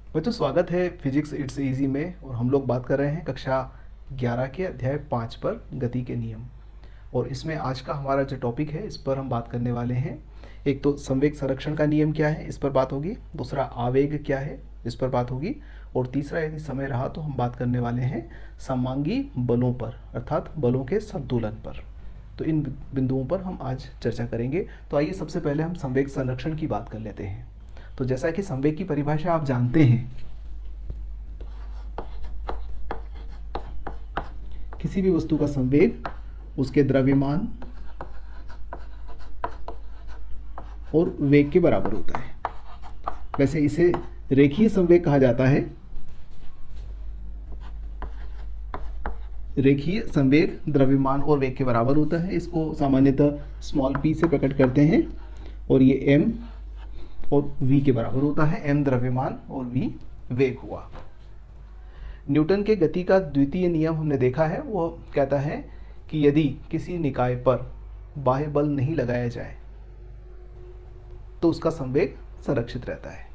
बच्चों स्वागत है फिजिक्स इट्स इजी में। और हम लोग बात कर रहे हैं कक्षा 11 के अध्याय 5 पर गति के नियम। और इसमें आज का हमारा जो टॉपिक है इस पर हम बात करने वाले हैं। एक तो संवेग संरक्षण का नियम क्या है इस पर बात होगी, दूसरा आवेग क्या है इस पर बात होगी, और तीसरा यदि समय रहा तो हम बात करने वाले हैं समांगी बलों पर अर्थात बलों के संतुलन पर। तो इन बिंदुओं पर हम आज चर्चा करेंगे। तो आइए सबसे पहले हम संवेग संरक्षण की बात कर लेते हैं। तो जैसा कि संवेग की परिभाषा आप जानते हैं, किसी भी वस्तु का संवेग उसके द्रव्यमान और वेग के बराबर होता है। वैसे इसे रेखीय संवेग कहा जाता है। रेखीय संवेग द्रव्यमान और वेग के बराबर होता है। इसको सामान्यतः स्मॉल p से प्रकट करते हैं और ये m और v के बराबर होता है। m द्रव्यमान और v वेग हुआ। न्यूटन के गति का द्वितीय नियम हमने देखा है, वो कहता है कि यदि किसी निकाय पर बाह्य बल नहीं लगाया जाए तो उसका संवेग संरक्षित रहता है।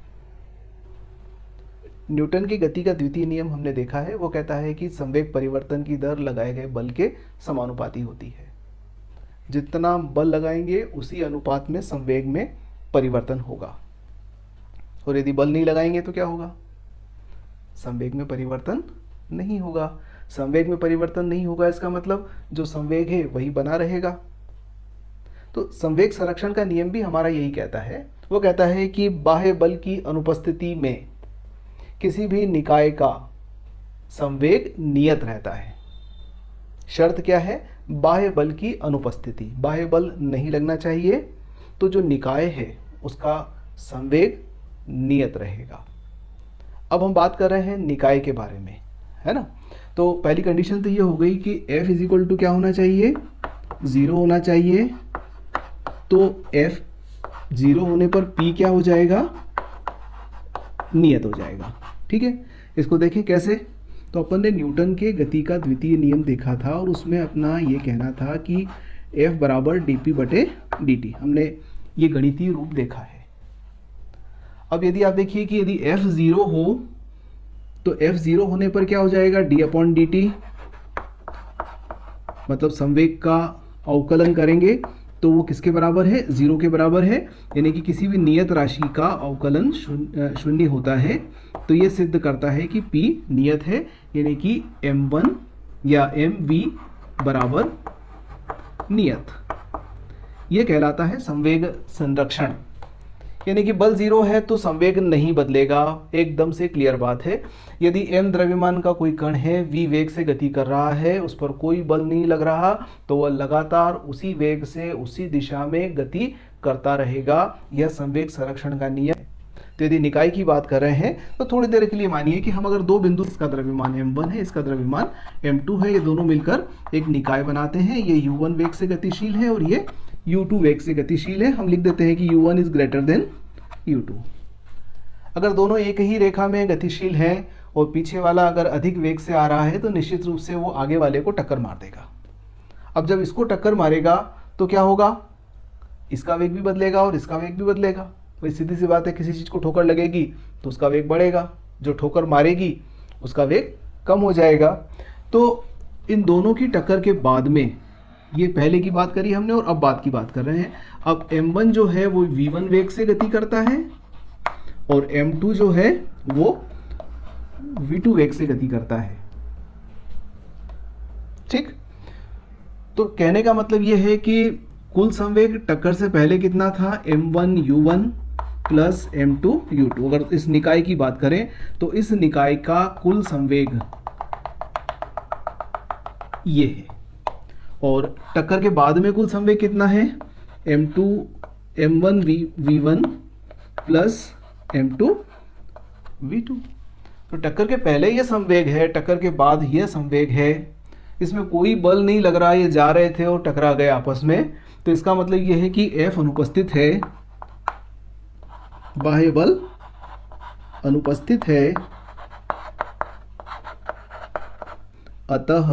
न्यूटन की गति का द्वितीय नियम हमने देखा है, वो कहता है कि संवेग परिवर्तन की दर लगाए गए बल के समानुपाती होती है। जितना बल लगाएंगे उसी अनुपात में संवेग में परिवर्तन होगा, और यदि बल नहीं लगाएंगे तो क्या होगा? संवेग में परिवर्तन नहीं होगा। संवेग में परिवर्तन नहीं होगा इसका मतलब जो संवेग है वही बना रहेगा। तो संवेग संरक्षण का नियम भी हमारा यही कहता है। वो कहता है कि बाह्य बल की अनुपस्थिति में किसी भी निकाय का संवेग नियत रहता है। शर्त क्या है? बाह्य बल की अनुपस्थिति। बाह्य बल नहीं लगना चाहिए तो जो निकाय है उसका संवेग नियत रहेगा। अब हम बात कर रहे हैं निकाय के बारे में, है ना। तो पहली कंडीशन तो ये हो गई कि F इज टू क्या होना चाहिए? 0 होना चाहिए। तो F 0 होने पर P क्या हो जाएगा? नियत हो जाएगा। ठीक है, इसको देखें कैसे। तो अपन ने न्यूटन के गति का द्वितीय नियम देखा था और उसमें अपना ये कहना था कि F बराबर dp/dt। हमने ये गणितीय रूप देखा है। अब यदि आप देखिए कि यदि F 0 हो तो F 0 होने पर क्या हो जाएगा? d/dt। मतलब संवेग का अवकलन करेंगे तो वो किसके बराबर है? 0 के बराबर है। यानी कि किसी भी नियत राशि का अवकलन शून्य होता है। तो ये सिद्ध करता है कि P नियत है, यानी कि m1 या mv बराबर नियत। ये कहलाता है संवेग संरक्षण। यानी कि बल 0 है तो संवेग नहीं बदलेगा, एकदम से क्लियर बात है। यदि m द्रव्यमान का कोई कण है, v वेग से गति कर रहा है, उस पर कोई बल नहीं लग रहा, तो वह लगातार उसी वेग से उसी दिशा में गति करता रहेगा। यह संवेग संरक्षण का नियम है। तो यदि निकाय की बात कर रहे हैं तो थोड़ी देर के लिए मानिए कि हम अगर दो बिंदु, इसका द्रव्यमान m1 है, इसका द्रव्यमान m2 है, ये दोनों मिलकर एक निकाय बनाते हैं। ये u1 वेग से गतिशील है और ये u2 वेग से गतिशील है। हम लिख देते हैं कि u1 is greater than u2। अगर दोनों एक ही रेखा में गतिशील हैं और पीछे वाला अगर अधिक वेग से आ रहा है तो निश्चित रूप से वो आगे वाले को टक्कर मार देगा। अब जब इसको टक्कर मारेगा तो क्या होगा? इसका वेग भी बदलेगा और इसका वेग भी बदलेगा। वही सीधी सी बात है, किसी चीज़ को ठोकर लगेगी तो उसका वेग बढ़ेगा, जो ठोकर मारेगी उसका वेग कम हो जाएगा। तो इन दोनों की टक्कर के बाद में, ये पहले की बात करी हमने और अब बाद की बात कर रहे हैं। अब m1 जो है वो v1 वेग से गति करता है और m2 जो है वो v2 वेग से गति करता है। ठीक, तो कहने का मतलब ये है कि कुल संवेग टक्कर से पहले कितना था? m1 u1 plus m2 u2। अगर इस निकाय की बात करें तो इस निकाय का कुल संवेग ये है, और टक्कर के बाद में कुल संवेग कितना है? m1 v1 plus m2 v2। तो टक्कर के पहले ये संवेग है, टक्कर के बाद ये संवेग है। इसमें कोई बल नहीं लग रहा, ये जा रहे थे और टकरा गए आपस में। तो इसका मतलब ये है कि F अनुपस्थित है, बाह्य बल अनुपस्थित है, अतः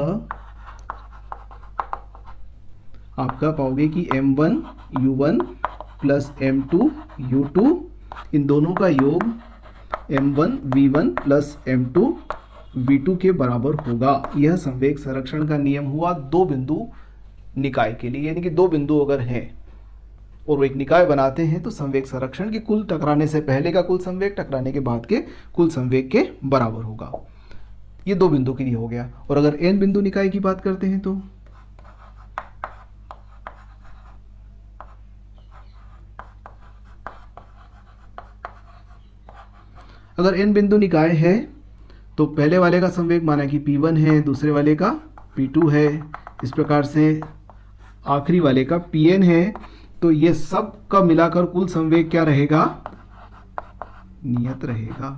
आपका पाओगे कि m1 u1 plus m2 u2 इन दोनों का योग m1 v1 plus m2 v2 के बराबर होगा। यह संवेग संरक्षण का नियम हुआ दो बिंदु निकाय के लिए, यानी कि दो बिंदु अगर हैं और वो एक निकाय बनाते हैं तो संवेग संरक्षण की कुल टकराने से पहले का कुल संवेग टकराने के बाद के कुल संवेग के बराबर होगा। ये दो बिंदु के लिए हो गया। और अगर n बिंदु निकाय की बात करते हैं तो अगर n बिंदु निकाय है तो पहले वाले का संवेग माना कि p1 है, दूसरे वाले का p2 है, इस प्रकार से आखिरी वाले का pn है। तो ये सब का मिलाकर कुल संवेग क्या रहेगा? नियत रहेगा।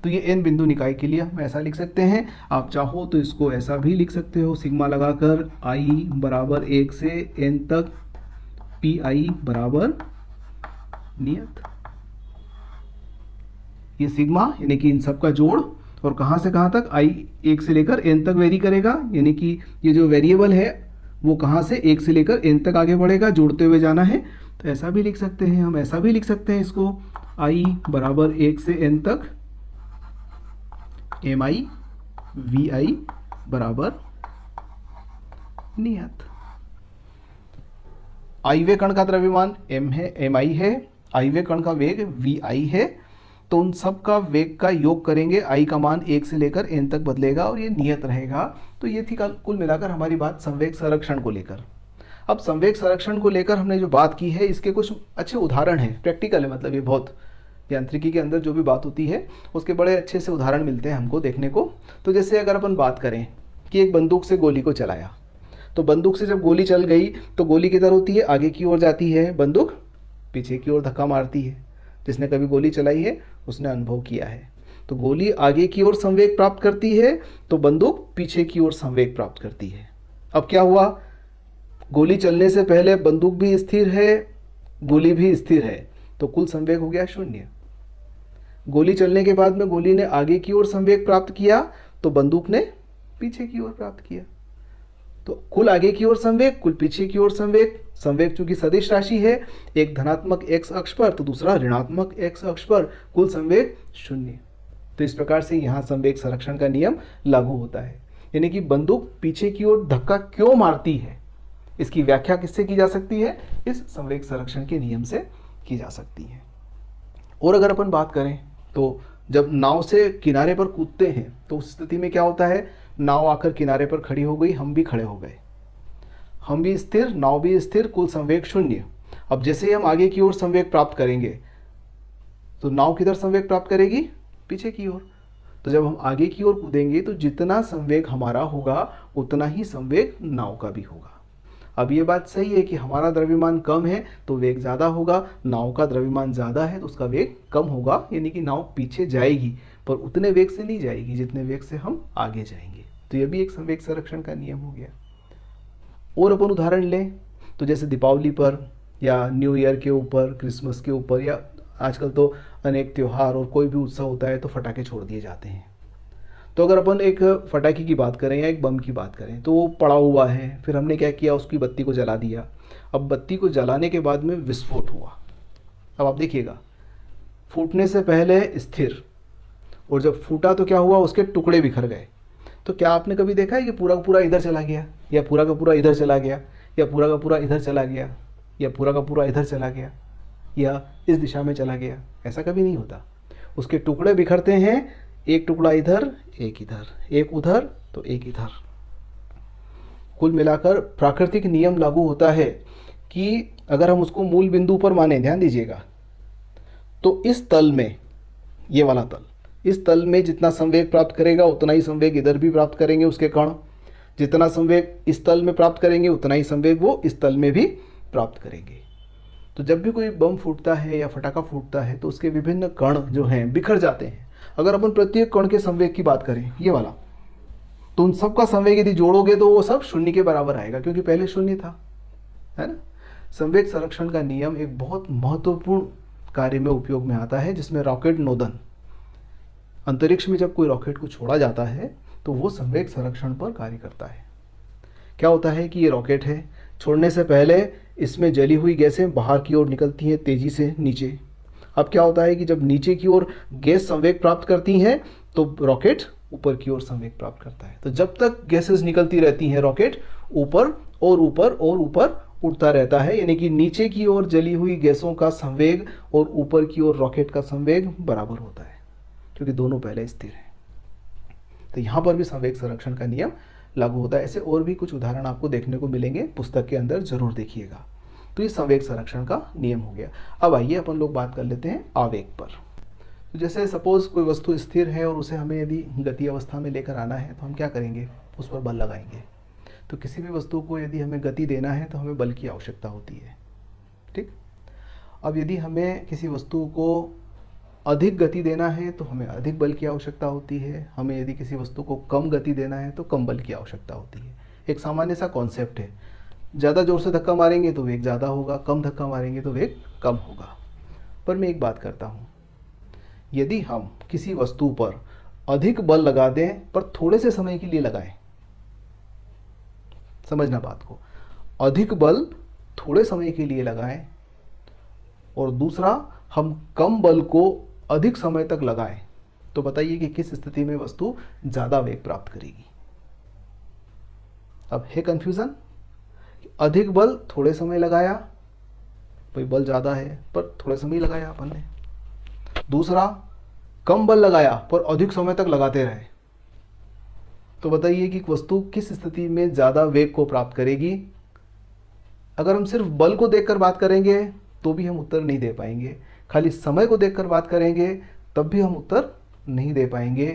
तो ये n बिंदु निकाय के लिए हम ऐसा लिख सकते हैं। आप चाहो तो इसको ऐसा भी लिख सकते हो, सिग्मा लगाकर i बराबर 1 से n तक pi बराबर नियत। ये सिग्मा यानी कि इन सब का जोड़, और कहाँ से कहाँ तक? i 1 से लेकर n तक वेरी करेगा, यानी कि ये जो वेरिएबल है वो कहाँ से 1 से लेकर n तक आगे बढ़ेगा, जोड़ते हुए जाना है। तो ऐसा भी लिख सकते हैं हम, ऐसा भी लिख सकते हैं इसको i बराबर 1 से n तक mi vi बराबर नियत। i वे कण का द्रव्यमान m है, mi है, i वे कण का वेग vi है। तो उन सब का वेग का योग करेंगे, i का मान 1 से लेकर n तक बदलेगा और ये नियत रहेगा। तो ये थी कुल मिलाकर हमारी बात संवेग संरक्षण को लेकर। अब संवेग संरक्षण को लेकर हमने जो बात की है इसके कुछ अच्छे उदाहरण हैं, प्रैक्टिकल है, मतलब ये बहुत यांत्रिकी के अंदर जो भी बात होती है उसके बड़े अच्छे से उदाहरण मिलते हैं हमको देखने को। तो जैसे अगर अपन बात करें कि एक बंदूक से गोली को चलाया, तो बंदूक से जब गोली चल गई तो गोली किधर होती है? आगे की ओर जाती है, बंदूक पीछे की ओर धक्का मारती है। जिसने कभी गोली चलाई है उसने अनुभव किया है। तो गोली आगे की ओर संवेग प्राप्त करती है तो बंदूक पीछे की ओर संवेग प्राप्त करती है। अब क्या हुआ? गोली चलने से पहले बंदूक भी स्थिर है, गोली भी स्थिर है, तो कुल संवेग हो गया 0। गोली चलने के बाद में गोली ने आगे की ओर संवेग प्राप्त किया तो बंदूक ने पीछे की ओर प्राप्त किया। तो कुल आगे की ओर संवेग, कुल पीछे की ओर संवेग। संवेग चूंकि सदिश राशि है, एक धनात्मक x अक्ष पर तो दूसरा ऋणात्मक x अक्ष पर, कुल संवेग 0। तो इस प्रकार से यहाँ संवेग संरक्षण का नियम लागू होता है। यानी कि बंदूक पीछे की ओर धक्का क्यों मारती है, इसकी व्याख्या किससे की जा सकती है? इस संवेग संरक्षण के नियम से की जा सकती है। और अगर अपन बात करें तो जब नाव से किनारे पर कूदते हैं तो उस स्थिति में क्या होता है? नाव आकर किनारे पर खड़ी हो गई, हम भी खड़े हो गए, हम भी स्थिर, नाव भी स्थिर, कुल संवेग 0। अब जैसे ही हम आगे की ओर संवेग प्राप्त करेंगे तो नाव किधर संवेग प्राप्त करेगी? पीछे की ओर। तो जब हम आगे की ओर कूदेंगे तो जितना संवेग हमारा होगा उतना ही संवेग नाव का भी होगा। अब ये बात सही है कि हमारा द्रव्यमान कम है तो वेग ज़्यादा होगा, नाव का द्रव्यमान ज़्यादा है तो उसका वेग कम होगा, यानी कि नाव पीछे जाएगी पर उतने वेग से नहीं जाएगी जितने वेग से हम आगे जाएंगे। तो यह भी एक संवेग संरक्षण का नियम हो गया। और अपन उदाहरण लें तो जैसे दीपावली पर या न्यू ईयर के ऊपर, क्रिसमस के ऊपर, या आजकल तो अनेक त्यौहार और कोई भी उत्सव होता है तो फटाके छोड़ दिए जाते हैं। तो अगर अपन एक फटाके की बात करें या एक बम की बात करें तो वो पड़ा हुआ है, फिर हमने क्या किया? उसकी बत्ती को जला दिया। अब बत्ती को जलाने के बाद में विस्फोट हुआ। अब आप देखिएगा, फूटने से पहले स्थिर, और जब फूटा तो क्या हुआ? उसके टुकड़े बिखर गए। तो क्या आपने कभी देखा है कि पूरा का पूरा इधर चला गया, या पूरा का पूरा इधर चला गया, या पूरा का पूरा इधर चला गया, या पूरा का पूरा इधर चला गया, या इस दिशा में चला गया? ऐसा कभी नहीं होता। उसके टुकड़े बिखरते हैं, एक टुकड़ा इधर, एक इधर, एक उधर तो एक इधर। कुल मिलाकर प्राकृतिक नियम लागू होता है कि अगर हम उसको मूल बिंदु पर माने, ध्यान दीजिएगा, तो इस तल में, ये वाला तल, इस तल में जितना संवेग प्राप्त करेगा उतना ही संवेग इधर भी प्राप्त करेंगे उसके कण। जितना संवेग इस तल में प्राप्त करेंगे उतना ही संवेग वो इस तल में भी प्राप्त करेंगे। तो जब भी कोई बम फूटता है या फटाका फूटता है तो उसके विभिन्न कण जो हैं बिखर जाते हैं। अगर अपन प्रत्येक कण के संवेग की बात करें, ये वाला, तो उन सब का संवेग यदि जोड़ोगे तो वो सब 0 के बराबर आएगा, क्योंकि पहले 0 था, है ना। संवेग संरक्षण का नियम एक बहुत महत्वपूर्ण कार्य में उपयोग में आता है, जिसमें रॉकेट नोदन, अंतरिक्ष में जब कोई रॉकेट को छोड़ा जाता है तो वो संवेग संरक्षण पर कार्य करता है। क्या होता है कि ये रॉकेट है, छोड़ने से पहले इसमें जली हुई गैसें बाहर की ओर निकलती हैं तेजी से नीचे। अब क्या होता है कि जब नीचे की ओर गैस संवेग प्राप्त करती हैं तो रॉकेट ऊपर की ओर संवेग प्राप्त करता है। तो जब तक गैसेस निकलती रहती हैं रॉकेट ऊपर और ऊपर और ऊपर उड़ता रहता है, यानी कि नीचे की ओर जली हुई गैसों का संवेग और ऊपर की ओर रॉकेट का संवेग बराबर होता है, क्योंकि दोनों पहले स्थिर हैं। तो यहाँ पर भी संवेग संरक्षण का नियम लागू होता है। ऐसे और भी कुछ उदाहरण आपको देखने को मिलेंगे, पुस्तक के अंदर जरूर देखिएगा। तो ये संवेग संरक्षण का नियम हो गया। अब आइए अपन लोग बात कर लेते हैं आवेग पर। तो जैसे सपोज कोई वस्तु स्थिर है और उसे हमें यदि गति अवस्था में लेकर आना है तो हम क्या करेंगे, उस पर बल लगाएंगे। तो किसी भी वस्तु को यदि हमें गति देना है तो हमें बल की आवश्यकता होती है, ठीक। अब यदि हमें किसी वस्तु को अधिक गति देना है तो हमें अधिक बल की आवश्यकता होती है। हमें यदि किसी वस्तु को कम गति देना है तो कम बल की आवश्यकता होती है। एक सामान्य सा कॉन्सेप्ट है, ज़्यादा जोर से धक्का मारेंगे तो वेग ज़्यादा होगा, कम धक्का मारेंगे तो वेग कम होगा। पर मैं एक बात करता हूँ, यदि हम किसी वस्तु पर अधिक बल लगा दें पर थोड़े से समय के लिए लगाएं, समझना बात को, अधिक बल थोड़े समय के लिए लगाएं और दूसरा हम कम बल को अधिक समय तक लगाएं, तो बताइए कि किस स्थिति में वस्तु ज़्यादा वेग प्राप्त करेगी। अब है कंफ्यूजन, अधिक बल थोड़े समय लगाया, भाई बल ज़्यादा है पर थोड़े समय लगाया अपन ने। दूसरा कम बल लगाया पर अधिक समय तक लगाते रहे, तो बताइए कि वस्तु किस स्थिति में ज़्यादा वेग को प्राप्त करेगी। अगर हम सिर्फ बल को देखकर बात करेंगे तो भी हम उत्तर नहीं दे पाएंगे, खाली समय को देखकर बात करेंगे तब भी हम उत्तर नहीं दे पाएंगे।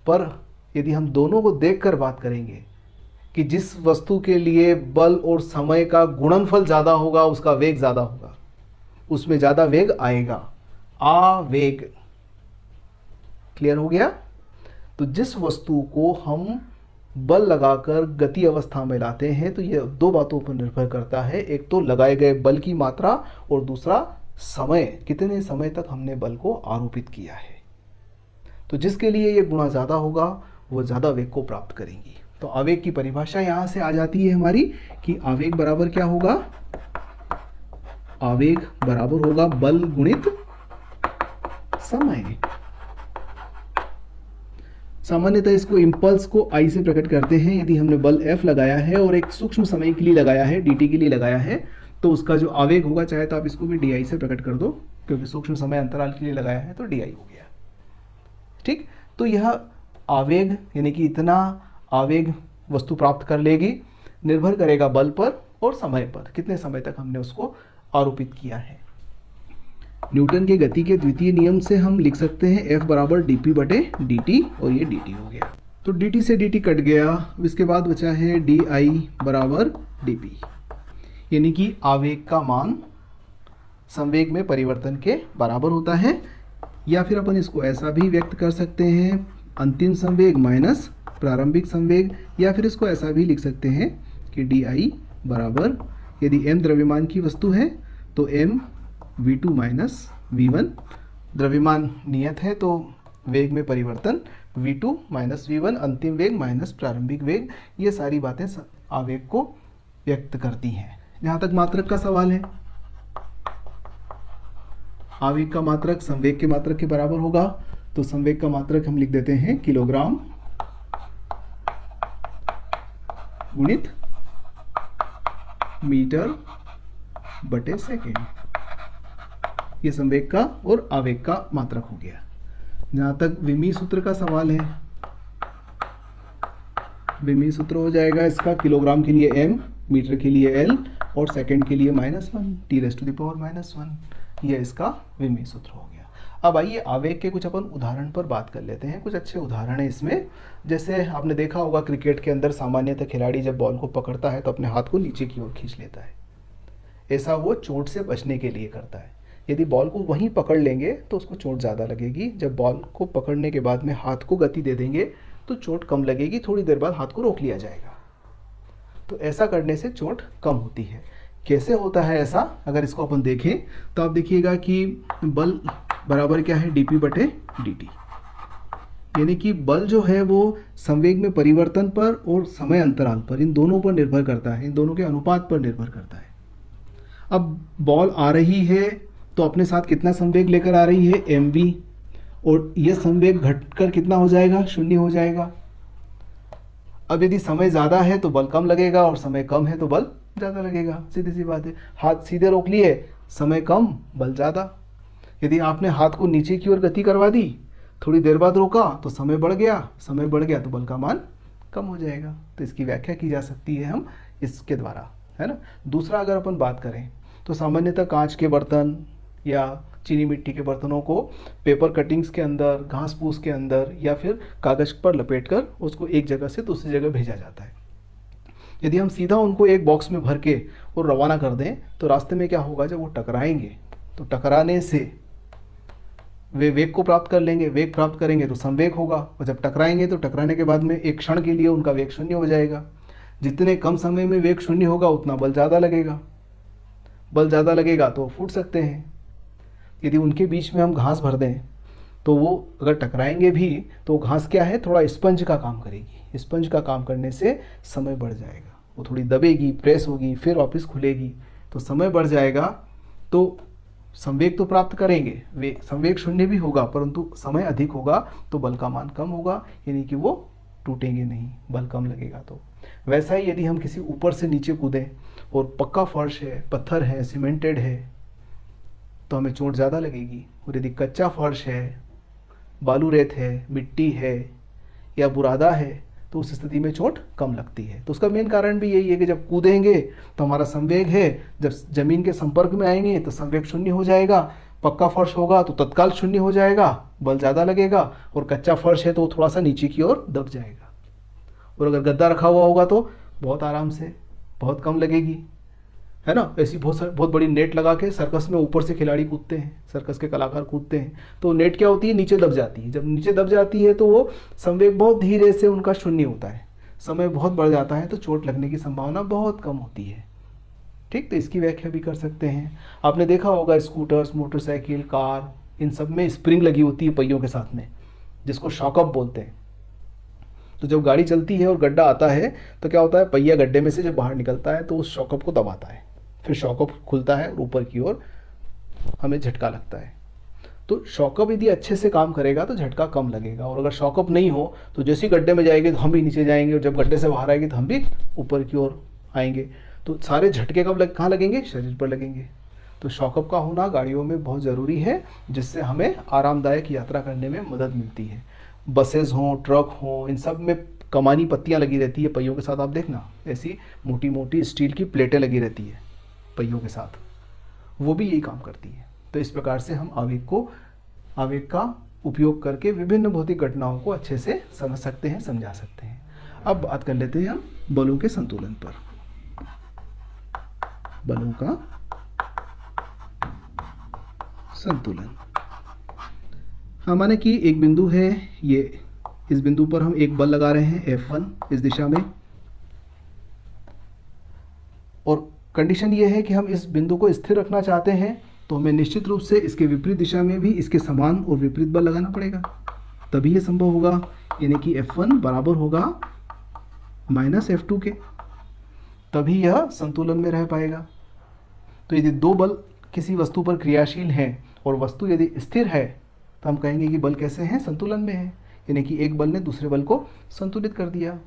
पर यदि हम दोनों को देखकर बात करेंगे कि जिस वस्तु के लिए बल और समय का गुणनफल ज़्यादा होगा उसका वेग ज़्यादा होगा, उसमें ज़्यादा वेग आएगा, आवेग। क्लियर हो गया। तो जिस वस्तु को हम बल लगाकर गति अवस्था में लाते हैं तो यह दो बातों पर निर्भर करता है, एक तो लगाए गए बल की मात्रा और दूसरा समय, कितने समय तक हमने बल को आरोपित किया है। तो जिसके लिए ये गुणा ज़्यादा होगा वो ज़्यादा वेग को प्राप्त करेंगी। तो आवेग की परिभाषा यहाँ से आ जाती है हमारी कि आवेग बराबर क्या होगा, आवेग बराबर होगा बल गुणित समय। सामान्यतः इसको इम्पल्स को I से प्रकट करते हैं। यदि हमने बल F लगाया है और एक सूक्ष्म समय के लिए लगाया है, dt के लिए लगाया है, तो उसका जो आवेग होगा, चाहे तो आप इसको भी di से प्रकट कर दो, क्योंकि सूक्ष्म समय अंतराल के लिए लगाया है तो di हो गया, ठीक। तो यह आवेग यानी कि इतना आवेग वस्तु प्राप्त कर लेगी, निर्भर करेगा बल पर और समय पर, कितने समय तक हमने उसको आरोपित किया है। न्यूटन के गति के द्वितीय नियम से हम लिख सकते हैं F बराबर dp बटे dt, और ये dt हो गया। तो dt से dt कट गया, इसके बाद बचा है di बराबर dp, यानी कि आवेग का मान संवेग में परिवर्तन के बराबर होता है। या फिर अपन इसको ऐसा भी व्यक्त कर सकते हैं, अंतिम संवेग माइनस प्रारंभिक संवेग, या फिर इसको ऐसा भी लिख सकते हैं कि di बराबर, यदि m द्रव्यमान की वस्तु है तो m v2 माइनस v1, द्रव्यमान नियत है तो वेग में परिवर्तन v2 माइनस v1, अंतिम वेग माइनस प्रारंभिक वेग, ये सारी बातें आवेग को व्यक्त करती हैं। जहाँ तक मात्रक का सवाल है, आवेग का मात्रक संवेग के मात्रक के बराबर होगा, तो संवेग का मात्रक हम लिख देते हैं किलोग्राम गुणित मीटर बटे सेकेंड। ये संवेग का और आवेग का मात्रक हो गया। जहां तक विमीय सूत्र का सवाल है, विमीय सूत्र हो जाएगा इसका किलोग्राम के लिए m, मीटर के लिए l और सेकंड के लिए -1, t⁻⁻1, यह इसका विमीय सूत्र हो गया। अब आइए आवेग के कुछ अपन उदाहरण पर बात कर लेते हैं। कुछ अच्छे उदाहरण है इसमें। जैसे आपने देखा होगा क्रिकेट के अंदर सामान्यतः खिलाड़ी जब बॉल को पकड़ता है तो अपने हाथ को नीचे की ओर खींच लेता है, ऐसा वो चोट से बचने के लिए करता है। यदि बॉल को वहीं पकड़ लेंगे तो उसको चोट ज़्यादा लगेगी, जब बॉल को पकड़ने के बाद में हाथ को गति दे देंगे तो चोट कम लगेगी, थोड़ी देर बाद हाथ को रोक लिया जाएगा। तो ऐसा करने से चोट कम होती है। कैसे होता है ऐसा, अगर इसको अपन देखें तो आप देखिएगा कि बल बराबर क्या है, dp बटे dt, यानी कि बल जो है वो संवेग में परिवर्तन पर और समय अंतराल पर, इन दोनों पर निर्भर करता है, इन दोनों के अनुपात पर निर्भर करता है। अब बॉल आ रही है तो अपने साथ कितना संवेग लेकर आ रही है, mv, और यह संवेग घटकर कितना हो जाएगा, 0 हो जाएगा। अब यदि समय ज़्यादा है तो बल कम लगेगा और समय कम है तो बल ज़्यादा लगेगा, सीधी सी बात है। हाथ सीधे रोक लिए, समय कम बल ज़्यादा। यदि आपने हाथ को नीचे की ओर गति करवा दी, थोड़ी देर बाद रोका तो समय बढ़ गया तो बल का मान कम हो जाएगा। तो इसकी व्याख्या की जा सकती है हम इसके द्वारा, है ना। दूसरा अगर अपन बात करें तो सामान्यतः कांच के बर्तन या चीनी मिट्टी के बर्तनों को पेपर कटिंग्स के अंदर, घास फूस के अंदर या फिर कागज़ पर लपेटकर उसको एक जगह से दूसरी जगह भेजा जाता है। यदि हम सीधा उनको एक बॉक्स में भर के और रवाना कर दें तो रास्ते में क्या होगा, जब वो टकराएंगे तो टकराने से वे वेग को प्राप्त कर लेंगे, वेग प्राप्त करेंगे तो संवेग होगा, और जब टकराएंगे तो टकराने के बाद में एक क्षण के लिए उनका वेग 0 हो जाएगा। जितने कम समय में वेग 0 होगा उतना बल ज़्यादा लगेगा, बल ज़्यादा लगेगा तो फूट सकते हैं। यदि उनके बीच में हम घास भर दें तो वो अगर टकराएंगे भी तो घास क्या है, थोड़ा स्पंज का काम करेगी। स्पंज का काम करने से समय बढ़ जाएगा, वो थोड़ी दबेगी, प्रेस होगी, फिर वापस खुलेगी, तो समय बढ़ जाएगा। तो संवेग तो प्राप्त करेंगे, वे संवेग 0 भी होगा परंतु समय अधिक होगा तो बल का मान कम होगा, यानी कि वो टूटेंगे नहीं, बल कम लगेगा। तो वैसा ही यदि हम किसी ऊपर से नीचे कूदें और पक्का फर्श है, पत्थर है, सीमेंटेड है तो हमें चोट ज़्यादा लगेगी, और यदि कच्चा फर्श है, बालू रेत है, मिट्टी है या बुरादा है तो उस स्थिति में चोट कम लगती है। तो उसका मेन कारण भी यही है कि जब कूदेंगे तो हमारा संवेग है, जब ज़मीन के संपर्क में आएंगे तो संवेग 0 हो जाएगा। पक्का फर्श होगा तो तत्काल 0 हो जाएगा, बल ज़्यादा लगेगा, और कच्चा फर्श है तो वो थोड़ा सा नीचे की ओर दब जाएगा। और अगर गद्दा रखा हुआ होगा तो बहुत आराम से, बहुत कम लगेगी, है ना। ऐसी बहुत बड़ी नेट लगा के सर्कस में ऊपर से खिलाड़ी कूदते हैं, सर्कस के कलाकार कूदते हैं, तो नेट क्या होती है, नीचे दब जाती है। जब नीचे दब जाती है तो वो संवेग बहुत धीरे से उनका 0 होता है, समय बहुत बढ़ जाता है तो चोट लगने की संभावना बहुत कम होती है। ठीक, तो इसकी व्याख्या भी कर सकते हैं। आपने देखा होगा स्कूटर्स, मोटरसाइकिल, कार, इन सब में स्प्रिंग लगी होती है पहियों के साथ में, जिसको शॉकअप बोलते हैं। तो जब गाड़ी चलती है और गड्ढा आता है तो क्या होता है, पहिया गड्ढे में से जब बाहर निकलता है तो उस शॉकअप को दबाता है, फिर शॉकअप खुलता है और ऊपर की ओर हमें झटका लगता है। तो शॉकअप यदि अच्छे से काम करेगा तो झटका कम लगेगा, और अगर शॉकअप नहीं हो तो जैसे ही गड्ढे में जाएंगे तो हम भी नीचे जाएंगे, और जब गड्ढे से बाहर आएंगे तो हम भी ऊपर की ओर आएंगे। तो सारे झटके कहाँ लगेंगे, शरीर पर लगेंगे। तो शॉकअप का होना गाड़ियों में बहुत ज़रूरी है, जिससे हमें आरामदायक यात्रा करने में मदद मिलती है। बसेस हों, ट्रक हों, इन सब में कमानी पत्तियाँ लगी रहती है पहियों के साथ। आप देखना ऐसी मोटी मोटी स्टील की प्लेटें लगी रहती है पहियों के साथ, वो भी यही काम करती है। तो इस प्रकार से हम आवेग का उपयोग करके विभिन्न भौतिक घटनाओं को अच्छे से समझ सकते हैं, समझा सकते हैं। अब बात कर लेते हैं हम बलों के संतुलन पर। बलों का संतुलन, हाँ, माने कि एक बिंदु है, ये इस बिंदु पर हम एक बल लगा रहे हैं F1 इस दिशा में, और कंडीशन ये है कि हम इस बिंदु को स्थिर रखना चाहते हैं, तो हमें निश्चित रूप से इसके विपरीत दिशा में भी इसके समान और विपरीत बल लगाना पड़ेगा, तभी ये संभव होगा। यानी कि F1 बराबर होगा -F2 के, तभी यह संतुलन में रह पाएगा। तो यदि दो बल किसी वस्तु पर क्रियाशील हैं और वस्तु यदि स्थिर है तो हम कहेंगे कि बल कैसे हैं, संतुलन में है। यानी कि एक बल ने दूसरे बल को संतुलित कर दिया,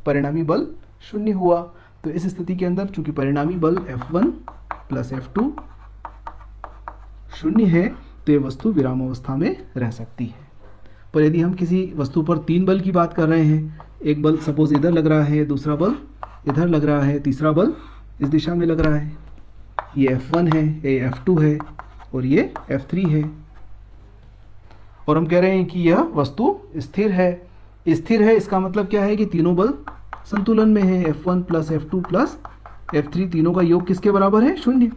परिणामी बल 0 हुआ। तो इस स्थिति के अंदर चूंकि परिणामी बल F1 + F2 0 है तो ये वस्तु विरामावस्था में रह सकती है। पर यदि हम किसी वस्तु पर 3 बल की बात कर रहे हैं, एक बल सपोज इधर लग रहा है, दूसरा बल इधर लग रहा है, तीसरा बल इस दिशा में लग रहा है, ये F1 है, ये F2 है और ये F3 है, और हम कह रहे हैं कि यह वस्तु स्थिर है। स्थिर है इसका मतलब क्या है कि तीनों बल संतुलन में है, F1 + F2 + F3, तीनों का योग किसके बराबर है, 0।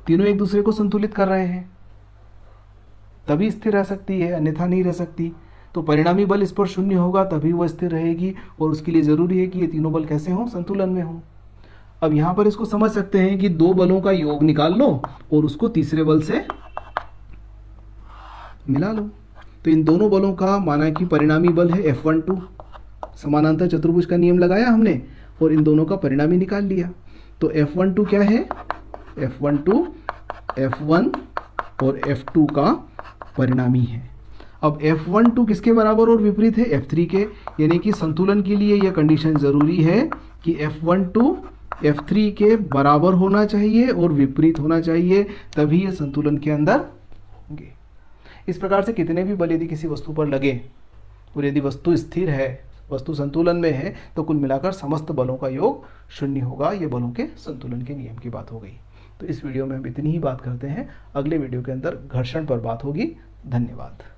तीनों एक दूसरे को संतुलित कर रहे हैं, तभी स्थिर रह सकती है, अन्यथा नहीं रह सकती। तो परिणामी बल इस पर 0 होगा तभी वो स्थिर रहेगी, और उसके लिए ज़रूरी है कि ये तीनों बल कैसे हों, संतुलन में हों। अब यहाँ पर इसको समझ सकते हैं कि दो बलों का योग निकाल लो और उसको तीसरे बल से मिला लो। तो इन दोनों बलों का माना कि परिणामी बल है F12, समानांतर चतुर्भुज का नियम लगाया हमने और इन दोनों का परिणामी निकाल लिया। तो F12 क्या है, F12 F1 और F2 का परिणामी है। अब F12 किसके बराबर और विपरीत है? F3 के, यानी कि संतुलन के लिए यह कंडीशन ज़रूरी है कि F12 F3 के बराबर होना चाहिए और विपरीत होना चाहिए, तभी ये संतुलन के अंदर होंगे। इस प्रकार से कितने भी बल यदि किसी वस्तु पर लगे और यदि वस्तु स्थिर है, वस्तु संतुलन में है, तो कुल मिलाकर समस्त बलों का योग 0 होगा। ये बलों के संतुलन के नियम की बात हो गई। तो इस वीडियो में हम इतनी ही बात करते हैं। अगले वीडियो के अंदर घर्षण पर बात होगी। धन्यवाद।